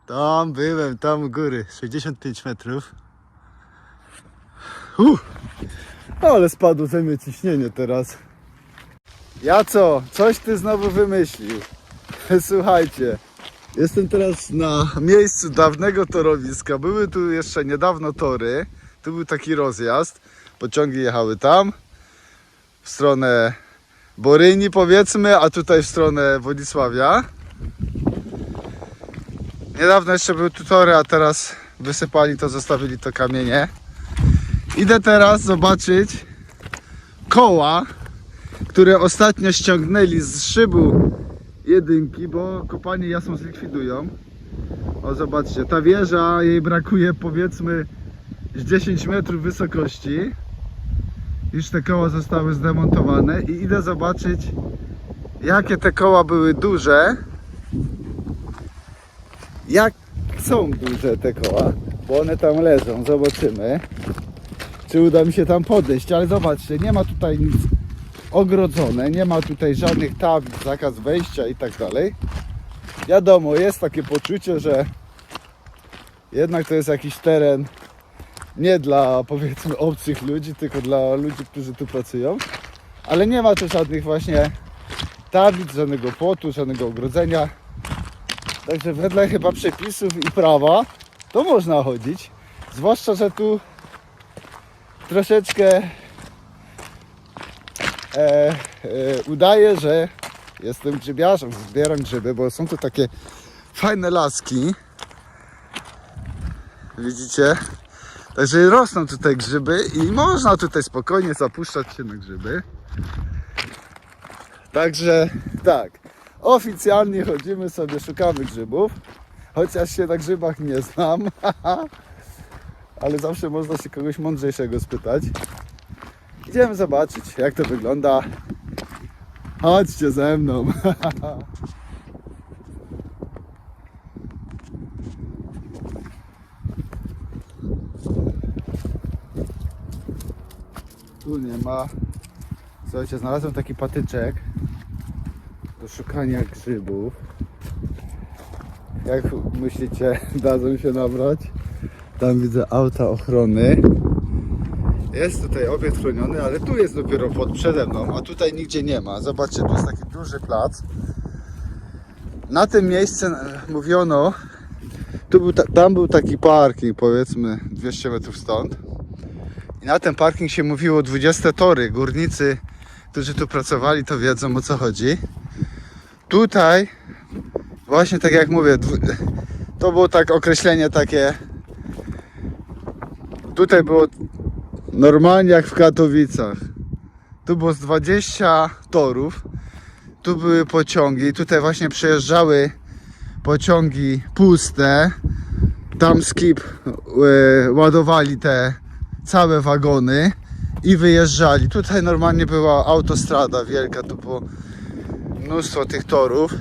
Tam byłem, tam u góry, 65 metrów. Ale spadło ze mnie ciśnienie teraz. Ja co? Coś ty znowu wymyślił. Słuchajcie, jestem teraz na miejscu dawnego torowiska. Były tu jeszcze niedawno tory. Tu był taki rozjazd. Pociągi jechały tam, w stronę Boryni powiedzmy, a tutaj w stronę Wodzisławia. Niedawno jeszcze były tu tory, a teraz wysypali to, zostawili to kamienie. Idę teraz zobaczyć koła, które ostatnio ściągnęli z szybu jedynki, bo kopanie jasno zlikwidują. O, zobaczcie, ta wieża, jej brakuje powiedzmy z 10 metrów wysokości. Już te koła zostały zdemontowane i idę zobaczyć, jakie te koła były duże. Jak są duże te koła, bo one tam leżą, zobaczymy, czy uda mi się tam podejść, ale zobaczcie, nie ma tutaj nic ogrodzone, nie ma tutaj żadnych tablic, zakaz wejścia i tak dalej. Wiadomo, jest takie poczucie, że jednak to jest jakiś teren nie dla powiedzmy obcych ludzi, tylko dla ludzi, którzy tu pracują, ale nie ma tu żadnych właśnie tablic, żadnego płotu, żadnego ogrodzenia. Także wedle chyba przepisów i prawa to można chodzić. Zwłaszcza, że tu troszeczkę udaję, że jestem grzybiarzem, zbieram grzyby, bo są tu takie fajne laski. Widzicie? Także rosną tutaj grzyby i można tutaj spokojnie zapuszczać się na grzyby. Także tak. Oficjalnie chodzimy sobie, szukamy grzybów, chociaż się na grzybach nie znam, ale zawsze można się kogoś mądrzejszego spytać. Idziemy zobaczyć, jak to wygląda. Chodźcie ze mną. Tu nie ma. Słuchajcie, znalazłem taki patyczek do szukania grzybów. Jak myślicie, dadzą się nabrać? Tam widzę auta ochrony. Jest tutaj obiekt chroniony, ale tu jest dopiero przede mną, a tutaj nigdzie nie ma. Zobaczcie, tu jest taki duży plac. Na tym miejscu mówiono, tam był taki parking, powiedzmy 200 metrów stąd. I na ten parking się mówiło 20 tory. Górnicy, którzy tu pracowali, to wiedzą, o co chodzi. Tutaj, właśnie tak jak mówię, to było tak określenie takie. Tutaj było normalnie jak w Katowicach. Tu było z 20 torów. Tu były pociągi. Tutaj właśnie przejeżdżały pociągi puste. Tam skip ładowali te całe wagony i wyjeżdżali. Tutaj normalnie była autostrada wielka. Tu było mnóstwo tych torów.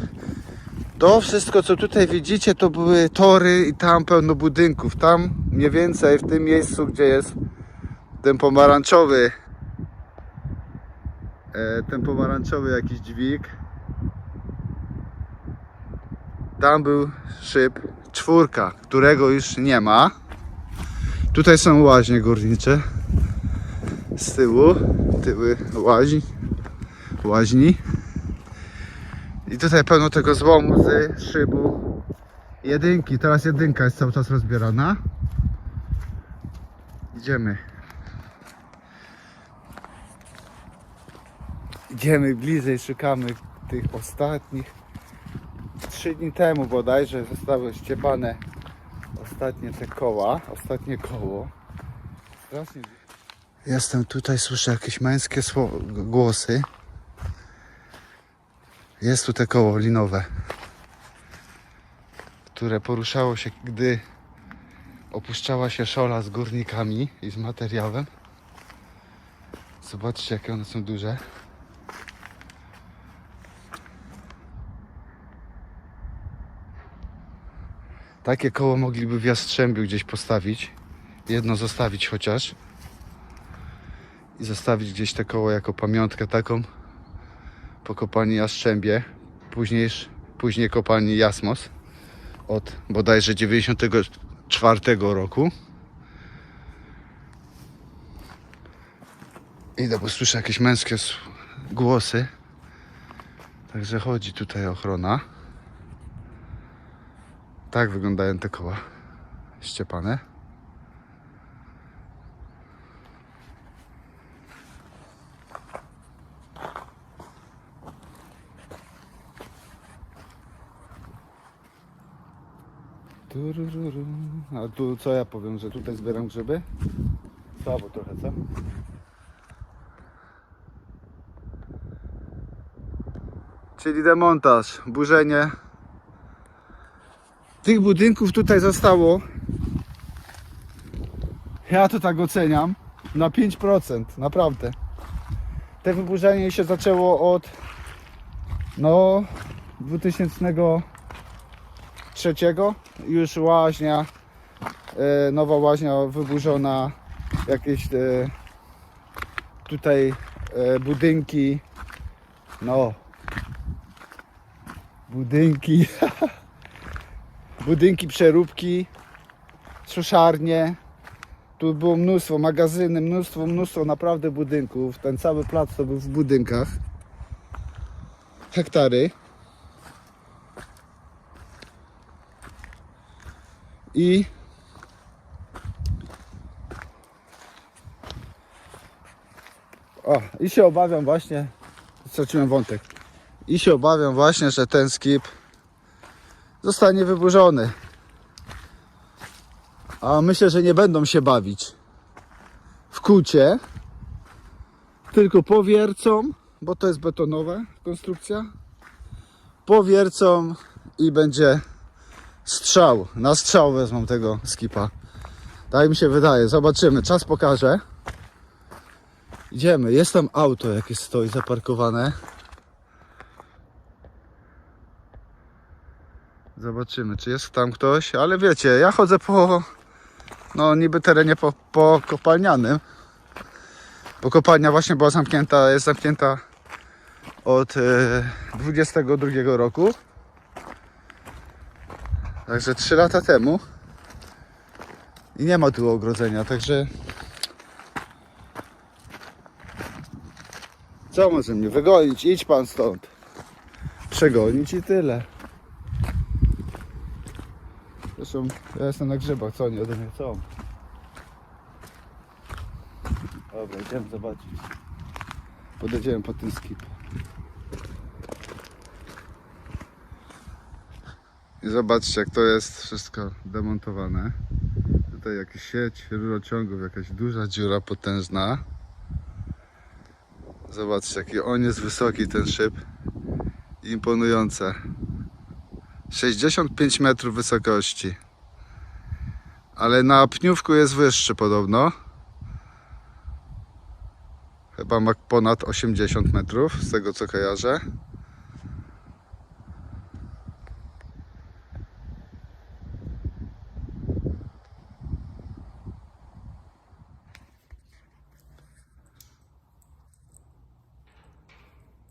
To wszystko, co tutaj widzicie, to były tory i tam pełno budynków. Tam mniej więcej w tym miejscu, gdzie jest ten pomarańczowy jakiś dźwig, tam był szyb 4, którego już nie ma. Tutaj są łaźnie górnicze z tyłu, tyły łaźni. I tutaj pełno tego złomu z szybu jedynki. Teraz jedynka jest cały czas rozbierana. Idziemy bliżej, szukamy tych ostatnich. 3 dni temu bodajże zostały ściepane ostatnie te koła. Ostatnie koło. Strasznie. Jestem tutaj, słyszę jakieś męskie głosy. Jest tu te koło linowe, które poruszało się, gdy opuszczała się szola z górnikami i z materiałem. Zobaczcie, jakie one są duże. Takie koło mogliby w Jastrzębiu gdzieś postawić. Jedno zostawić chociaż. I zostawić gdzieś te koło jako pamiątkę taką po kopalni Jastrzębie. Później kopalni Jasmos. Od bodajże 94 roku. Idę, bo słyszę jakieś męskie głosy. Także chodzi tutaj ochrona. Tak wyglądają te koła ściepane. Turururu. A tu co ja powiem, że tutaj zbieram grzyby? Słabo trochę, co? Czyli demontaż, burzenie. Tych budynków tutaj zostało, ja to tak oceniam, na 5%, naprawdę. Te wyburzenie się zaczęło od 2003. Już łaźnia, nowa łaźnia wyburzona, jakieś tutaj budynki, budynki, przeróbki, suszarnie. Tu było mnóstwo, magazyny, mnóstwo naprawdę budynków. Ten cały plac to był w budynkach. Hektary. I się obawiam właśnie, straciłem wątek. I się obawiam właśnie, że ten skip zostanie wyburzony. A myślę, że nie będą się bawić w kucie, tylko powiercą, bo to jest betonowa konstrukcja. Powiercą i będzie strzał. Na strzał wezmą tego skipa. Tak mi się wydaje. Zobaczymy. Czas pokaże. Idziemy. Jest tam auto jakieś stoi zaparkowane. Zobaczymy, czy jest tam ktoś. Ale wiecie, ja chodzę po niby terenie po kopalnianym. Bo kopalnia właśnie była zamknięta, jest zamknięta od 22 roku. Także 3 lata temu. I nie ma tu ogrodzenia, także co może mnie wygonić? Idź pan stąd. Przegonić i tyle. Zresztą ja jestem na grzybach, co oni ode mnie chcą? Dobra, idziemy zobaczyć. Podejdziemy po ten skip. I zobaczcie, jak to jest wszystko demontowane. Tutaj jakaś sieć rurociągów, jakaś duża dziura potężna. Zobaczcie, jaki on jest wysoki, ten szyb. Imponujące. 65 metrów wysokości. Ale na pniówku jest wyższy podobno. Chyba ma ponad 80 metrów, z tego co kojarzę.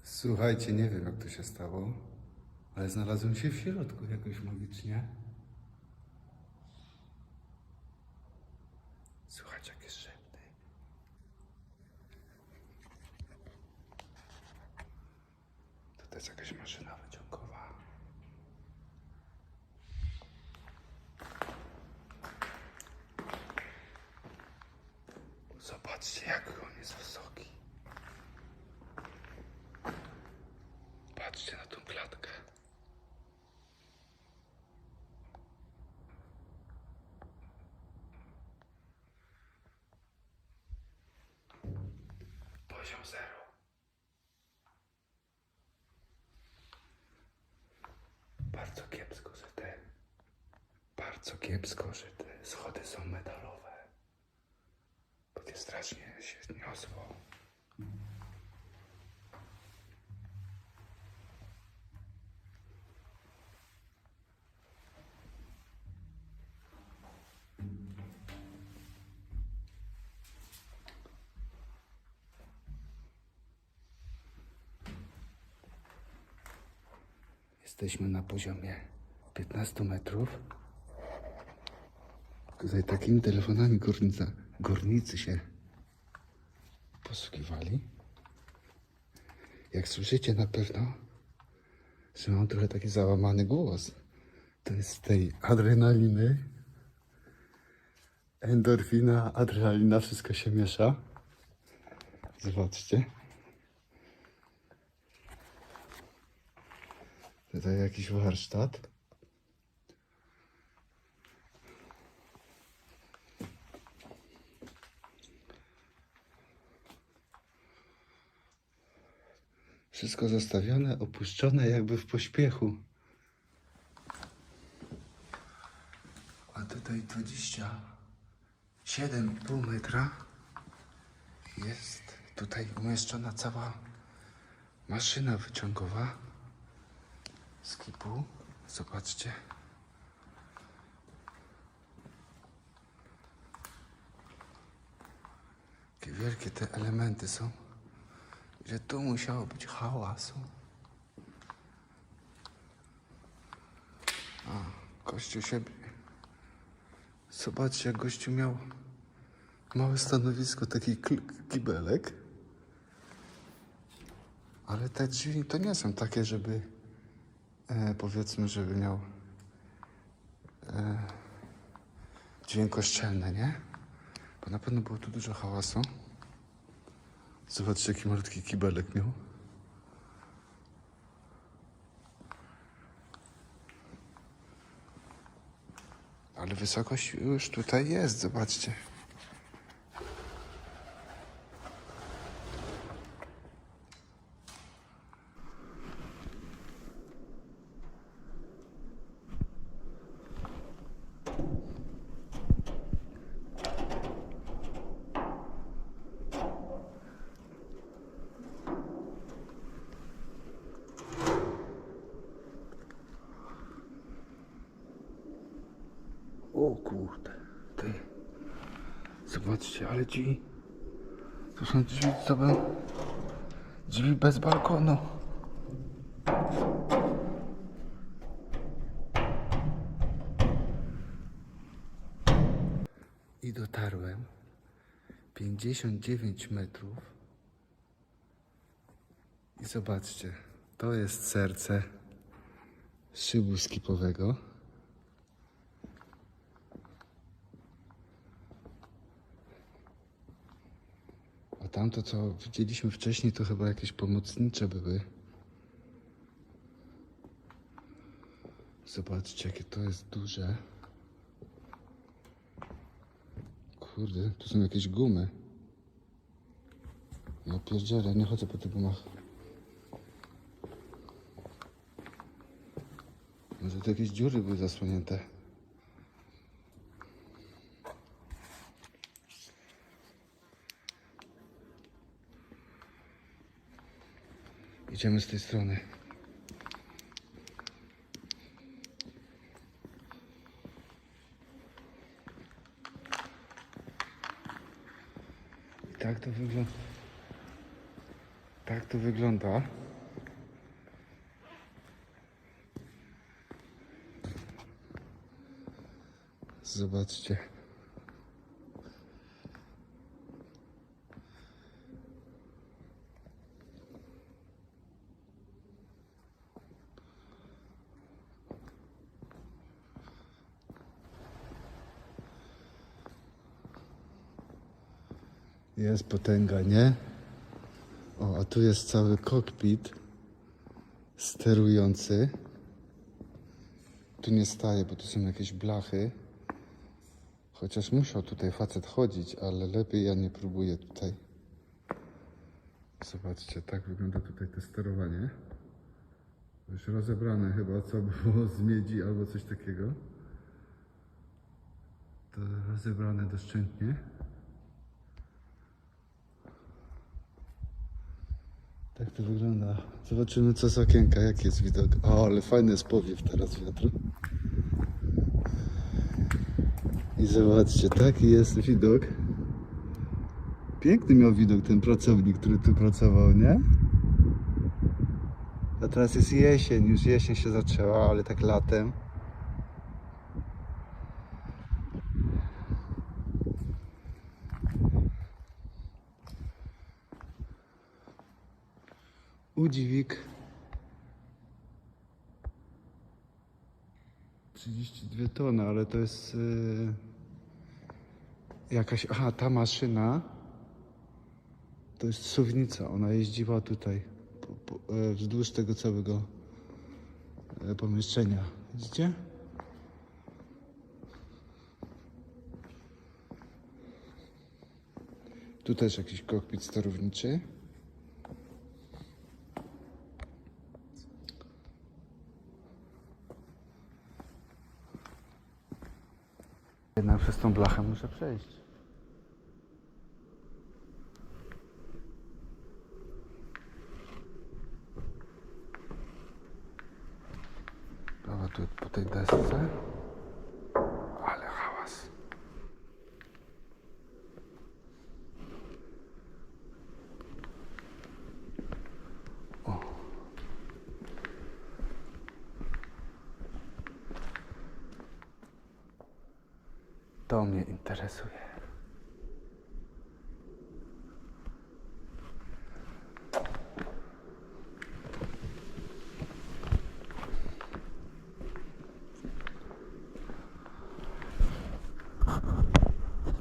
Słuchajcie, nie wiem jak to się stało, ale znalazłem się w środku jakoś magicznie. Słuchajcie, jakie szepty. To jest jakaś maszyna wyciągowa. Zobaczcie, jak on jest wysoki. Patrzcie na tą klatkę. Poziom 0. Co kiepsko, że te schody są metalowe. Takie strasznie się niosło. Jesteśmy na poziomie 15 metrów. Tutaj takimi telefonami górnicy się posługiwali. Jak słyszycie na pewno, że mam trochę taki załamany głos. To jest z tej adrenaliny, endorfina, adrenalina, wszystko się miesza. Zobaczcie. Tutaj jakiś warsztat. Wszystko zostawione, opuszczone jakby w pośpiechu. A tutaj 27,5 metra jest tutaj umieszczona cała maszyna wyciągowa z kipu. Zobaczcie. Jakie wielkie te elementy są. Ile tu musiało być hałasu. A, gościu siebie. Zobaczcie, jak gościu miał małe stanowisko, taki kibelek. Ale te drzwi to nie są takie, żeby powiedzmy, żeby miał dźwiękoszczelne, nie? Bo na pewno było tu dużo hałasu. Zobaczcie, jaki malutki kibelek miał. Ale wysokość już tutaj jest, zobaczcie. O kurde, ty. Zobaczcie, ale drzwi. To są drzwi, co bym... Drzwi bez balkonu. I dotarłem. 59 metrów. I zobaczcie, to jest serce szybu skipowego. A tamto, co widzieliśmy wcześniej, to chyba jakieś pomocnicze były. Zobaczcie, jakie to jest duże. Kurde, tu są jakieś gumy. Ja pierdzielę, nie chodzę po tych gumach. Może to jakieś dziury były zasłonięte. Idziemy z tej strony. I tak to wygląda. Tak to wygląda. Zobaczcie. Jest potęga, nie? O, a tu jest cały kokpit sterujący. Tu nie staję, bo tu są jakieś blachy. Chociaż musiał tutaj facet chodzić, ale lepiej ja nie próbuję tutaj. Zobaczcie, tak wygląda tutaj to sterowanie. Już rozebrane chyba, co było z miedzi albo coś takiego. To rozebrane doszczętnie. Tak to wygląda. Zobaczymy co z okienka, jaki jest widok. O, ale fajny jest powiew teraz wiatru. I zobaczcie, taki jest widok. Piękny miał widok ten pracownik, który tu pracował, nie? A teraz jest jesień, już jesień się zaczęła, ale tak latem. Udźwig 32 tony, ale to jest jakaś, aha, ta maszyna to jest suwnica, ona jeździła tutaj wzdłuż tego całego pomieszczenia, widzicie? Tu też jakiś kokpit sterowniczy. Jednak przez tą blachę muszę przejść. Dobra, tu po tej desce. Ale hałas. O. To mnie interesuje.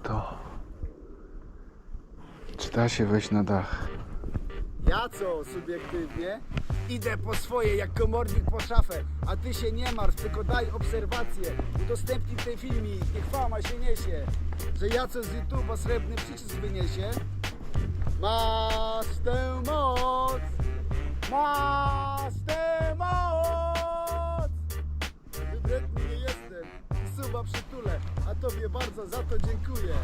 To. Czy da się wejść na dach? Ja co, subiektywnie? Idę po swoje jak komornik po szafę, a ty się nie martw, tylko daj obserwację. Udostępnij ten filmik, niech fama się niesie, że ja co z YouTube'a srebrny przycisk wyniesie. Masz tę moc, masz tę moc. Wybredny nie jestem i suba przytulę, a tobie bardzo za to dziękuję.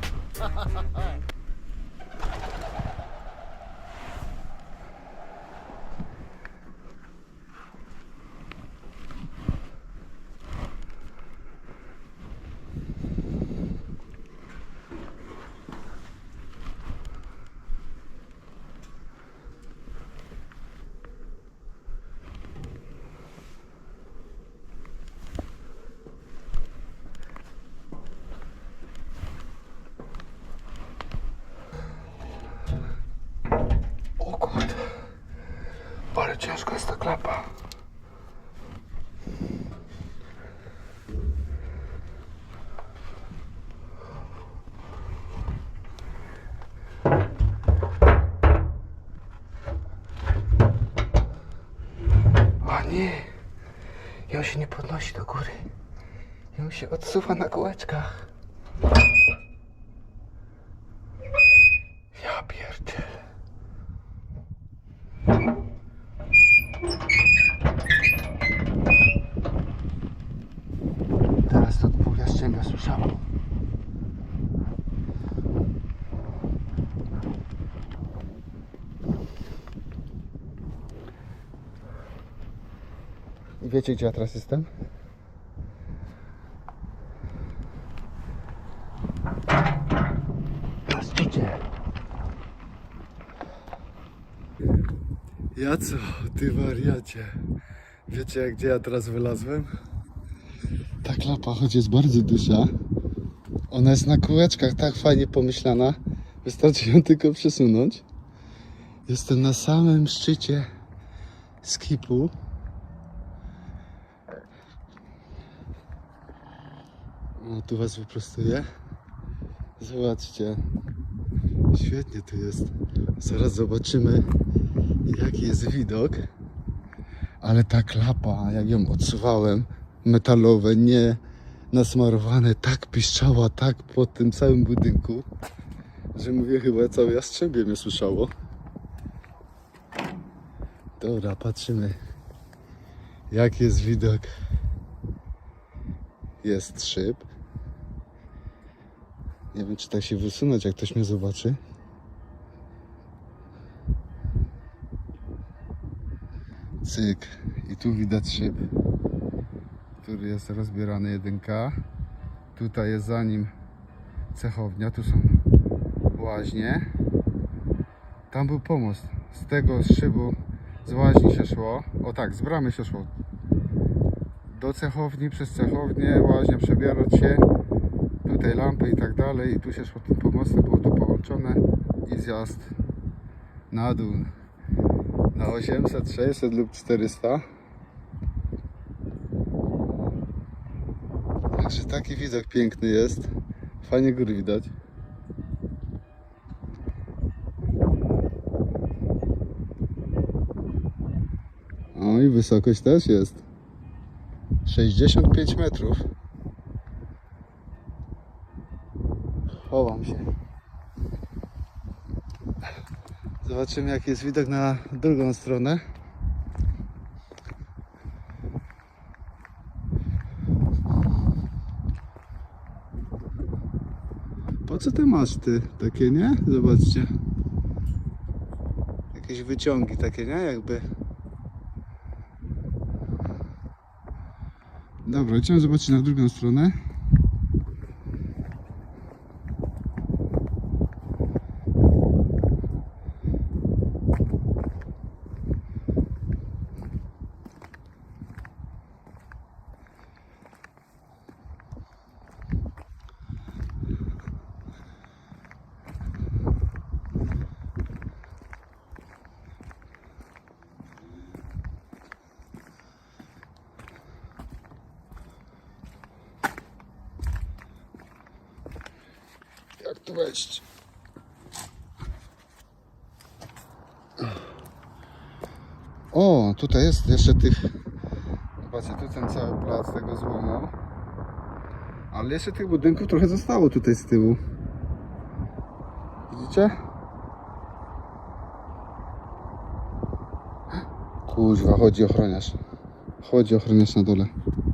O kurde, ale ciężka jest ta klapa. O nie, ją się nie podnosi do góry. Ją się odsuwa na kółeczkach. Ja pierdzielę. Teraz to od pół Jastrzębia słyszałem. I wiecie, gdzie ja teraz jestem? Na szczycie. Ja co, ty wariacie? Wiecie, gdzie ja teraz wylazłem? Ta klapa, choć jest bardzo duża, ona jest na kółeczkach tak fajnie pomyślana. Wystarczy ją tylko przesunąć. Jestem na samym szczycie skipu. O, tu was wyprostuję. Zobaczcie. Świetnie tu jest. Zaraz zobaczymy, jaki jest widok. Ale ta klapa, jak ją odsuwałem, metalowe, nie nasmarowane, tak piszczała, tak po tym całym budynku, że mówię, chyba całe Jastrzębie mnie słyszało. Dobra, patrzymy, jaki jest widok. Jest szyb. Nie wiem, czy tak się wysunąć, jak ktoś mnie zobaczy. Cyk. I tu widać szyb, który jest rozbierany 1K. Tutaj jest za nim cechownia, tu są łaźnie. Tam był pomost. Z tego szybu z łaźni się szło. O tak, z bramy się szło. Do cechowni, przez cechownię, łaźnia przebierać się. Tutaj lampy i tak dalej. I tu się szło tym pomostem, było to połączone. I zjazd na dół. Na 800, 600 lub 400. Także taki widok piękny jest. Fajnie góry widać. O i wysokość też jest. 65 metrów. Chowam się. Zobaczymy, jaki jest widok na drugą stronę. Po co te maszty takie, nie? Zobaczcie. Jakieś wyciągi takie, nie? Jakby. Dobra, chciałem zobaczyć na drugą stronę. Jak tu wejść? O, tutaj jest jeszcze tych. Zobaczcie, tu ten cały plac tego złomu. Ale jeszcze tych budynków trochę zostało tutaj z tyłu. Widzicie? Kuźwa, chodzi ochroniarz. Chodzi ochroniarz na dole.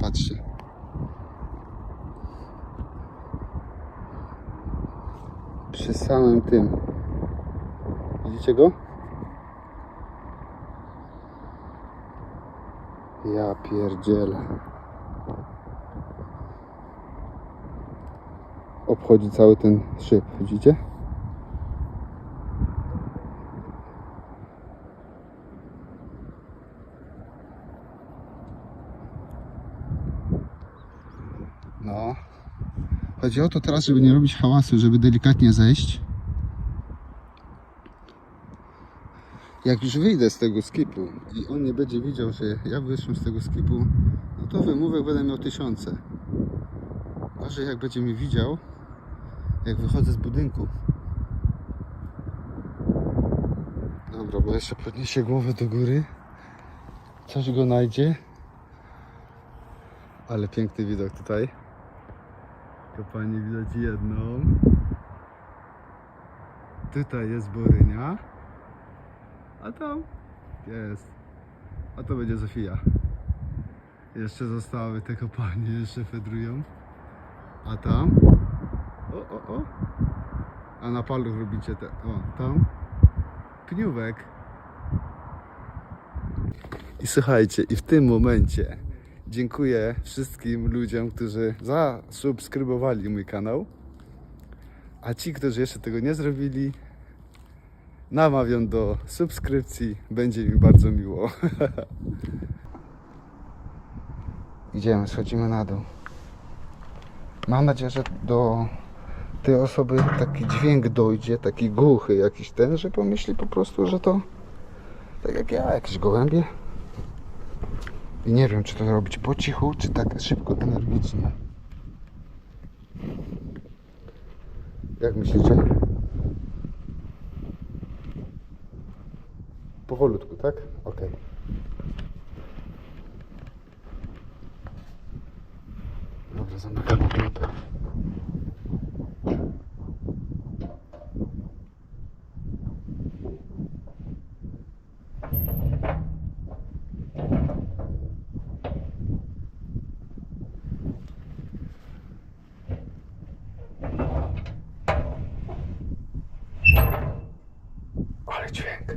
Patrzcie. Przy samym tym. Widzicie go? Ja pierdzielę. Obchodzi cały ten szyb, widzicie? No. Chodzi o to teraz, żeby nie robić hałasu, żeby delikatnie zejść. Jak już wyjdę z tego skipu i on nie będzie widział, że ja wyszłem z tego skipu, no to wymówek będę miał 1000. Gorzej jak będzie mnie widział, jak wychodzę z budynku. Dobra, bo jeszcze podniesie głowę do góry. Coś go znajdzie. Ale piękny widok tutaj. Kopalnię widać jedną. Tutaj jest Borynia. A tam jest. A to będzie Zofia. Jeszcze zostały te kopalnie, jeszcze fedrują. A tam. O. A na paluch robicie te. O, tam. Pniówek. I słuchajcie, i w tym momencie dziękuję wszystkim ludziom, którzy zasubskrybowali mój kanał. A ci, którzy jeszcze tego nie zrobili, namawiam do subskrypcji. Będzie mi bardzo miło. Idziemy, schodzimy na dół. Mam nadzieję, że do tej osoby taki dźwięk dojdzie, taki głuchy jakiś ten, że pomyśli po prostu, że to tak jak ja, jakieś gołębie. I nie wiem, czy to robić po cichu, czy tak szybko, energicznie. Jak myślicie? Powolutku, tak? Okej. Dobra, zamykamy klapę. Ale dźwięk.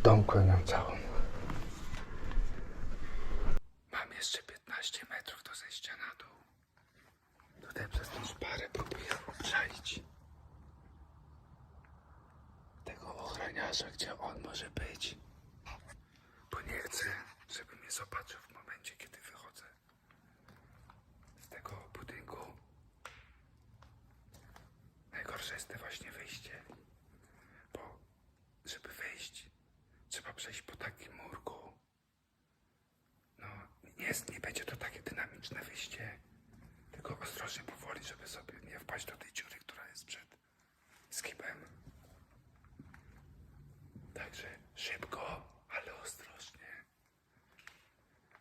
Domkłem całą. Mam jeszcze 15 metrów do zejścia na dół. Tutaj przez tą szparę próbuję obczaić tego ochroniarza, gdzie on może być. Bo nie chcę, żeby mnie zobaczył w momencie, kiedy wychodzę z tego budynku. Najgorsze jest to właśnie wyjście. Bo żeby wyjść, trzeba przejść po takim murku. No, nie będzie to takie dynamiczne wyjście. Tylko ostrożnie, powoli, żeby sobie nie wpaść do tej dziury, która jest przed skipem. Także szybko, ale ostrożnie.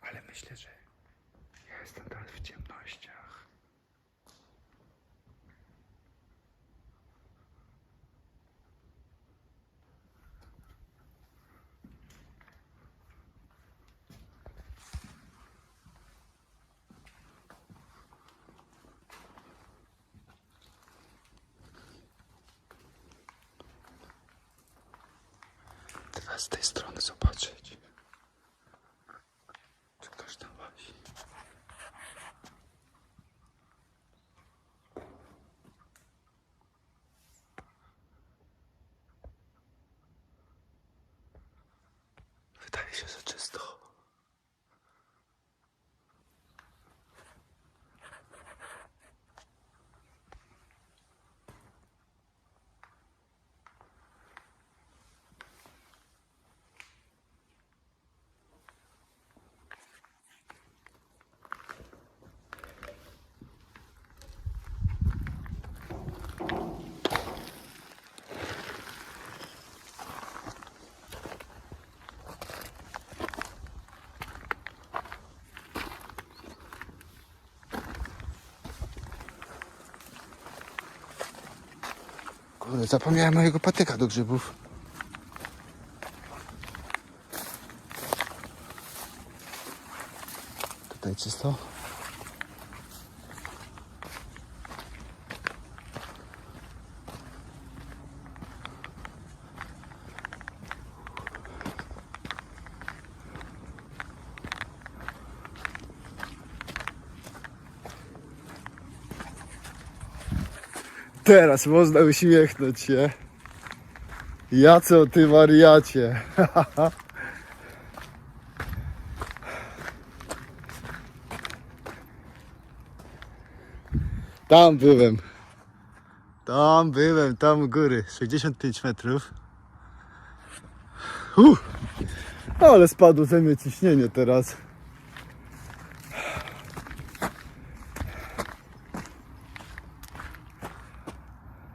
Ale myślę, że ja jestem teraz w ciemnościach. Teraz z tej strony zobaczyć, czy ktoś tam łazi. Wydaje się, że czysto. Kurde, zapomniałem mojego patyka do grzybów. Tutaj czysto. Teraz można uśmiechnąć się. Jaco, ty wariacie. Tam byłem. Tam u góry. 65 metrów. Ale spadło ze mnie ciśnienie teraz.